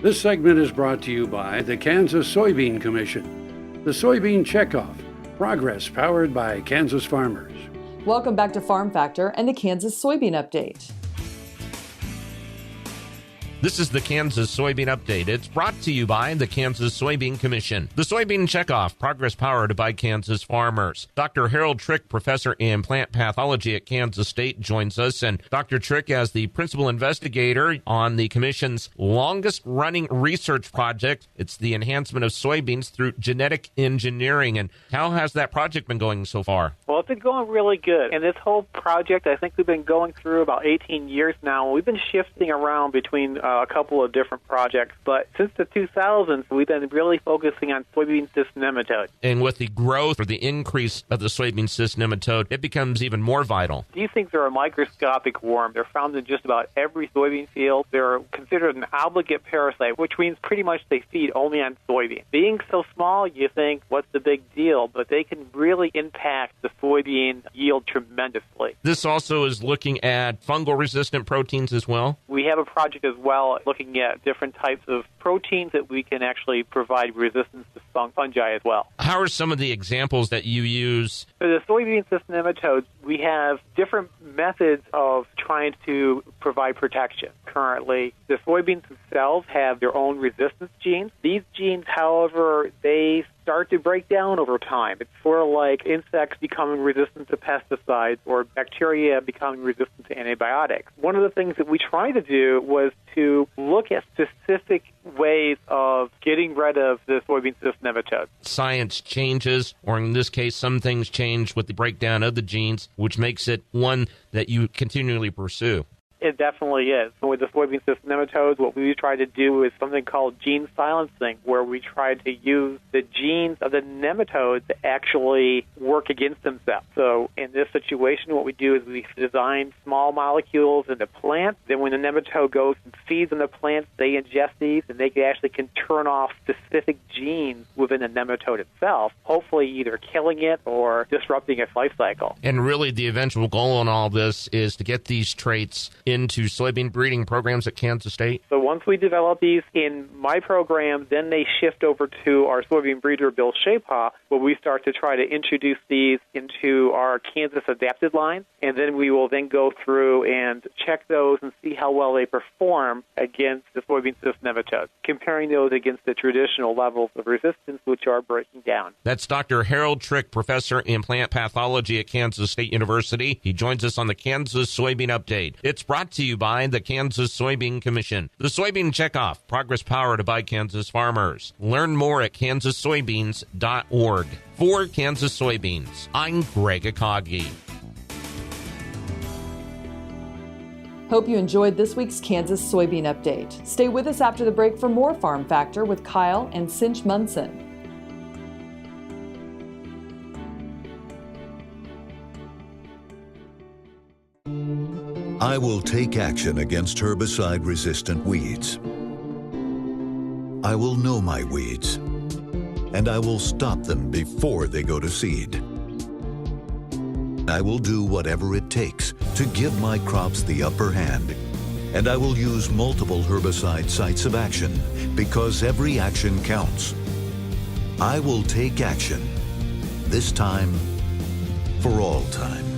This segment is brought to you by the Kansas Soybean Commission, the Soybean Checkoff, progress powered by Kansas farmers. Welcome back to Farm Factor and the Kansas Soybean Update. This is the Kansas Soybean Update. It's brought to you by the Kansas Soybean Commission. The Soybean Checkoff, progress powered by Kansas farmers. Dr. Harold Trick, professor in plant pathology at Kansas State, joins us. And Dr. Trick, as the principal investigator on the Commission's longest-running research project, it's the enhancement of soybeans through genetic engineering. And how has that project been going so far? Well, it's been going really good. And this whole project, I think we've been going through about 18 years now. We've been shifting around between a couple of different projects, but since the 2000s, we've been really focusing on soybean cyst nematode. And with the growth or the increase of the soybean cyst nematode, it becomes even more vital. These things are a microscopic worm. They're found in just about every soybean field. They're considered an obligate parasite, which means pretty much they feed only on soybean. Being so small, you think, what's the big deal? But they can really impact the soybean yield tremendously. This also is looking at fungal-resistant proteins as well? We have a project as well looking at different types of proteins that we can actually provide resistance to fungi as well. How are some of the examples that you use? For the soybean cyst nematodes, we have different methods of trying to provide protection. Currently, the soybeans themselves have their own resistance genes. These genes, however, they start to break down over time. It's sort of like insects becoming resistant to pesticides or bacteria becoming resistant to antibiotics. One of the things that we tried to do was to look at specific ways of getting rid of the soybean cyst nematode. Science changes, or in this case, some things change with the breakdown of the genes, which makes it one that you continually pursue. It definitely is. With the soybean cyst nematodes, what we try to do is something called gene silencing, where we try to use the genes of the nematodes to actually work against themselves. So in this situation, what we do is we design small molecules in the plant. Then when the nematode goes and feeds on the plants, they ingest these, and they actually can turn off specific genes within the nematode itself, hopefully either killing it or disrupting its life cycle. And really, the eventual goal in all this is to get these traits into soybean breeding programs at Kansas State? So once we develop these in my program, then they shift over to our soybean breeder, Bill Schapaugh, where we start to try to introduce these into our Kansas adapted line, and then we will then go through and check those and see how well they perform against the soybean cyst nematodes, comparing those against the traditional levels of resistance, which are breaking down. That's Dr. Harold Trick, professor in plant pathology at Kansas State University. He joins us on the Kansas Soybean Update. It's brought to you by the Kansas Soybean Commission. The Soybean Checkoff, progress powered by Kansas farmers. Learn more at kansassoybeans.org. For Kansas Soybeans, I'm Greg Akagi. Hope you enjoyed this week's Kansas Soybean Update. Stay with us after the break for more Farm Factor with Kyle and Cinch Munson. I will take action against herbicide-resistant weeds. I will know my weeds, and I will stop them before they go to seed. I will do whatever it takes to give my crops the upper hand, and I will use multiple herbicide sites of action because every action counts. I will take action, this time for all time.